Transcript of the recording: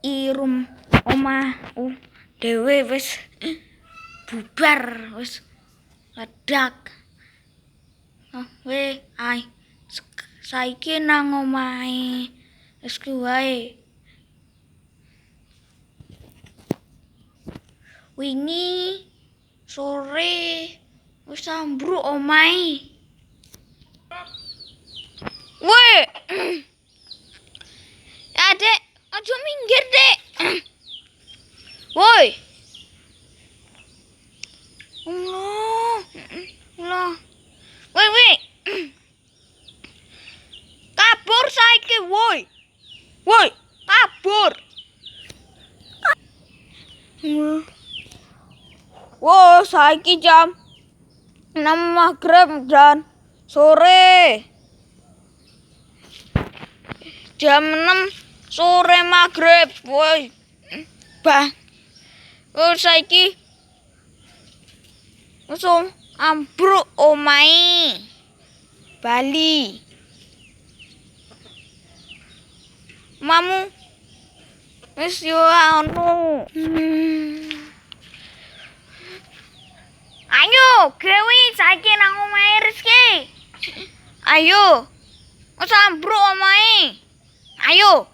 irum omahku dhewe wis bubar, wis ledak. Ai saiki nang omahe wis kuwae. Wingi sore wis ambruk omahe. Woi. Adek, aja minggir, Dek. Woi. Allah. Woi. Kabur saiki, woi. Woi, kabur. Woi, saiki jam 6 maghrib dan sore. Jam 6 sore maghrib, woi. Saiki langsung ambruk omahe. Bali. Mamu wis yo anu. Ayo, gawe saiki nang omahe Rizky. Ayo. Wis ambruk omahe. Ayo.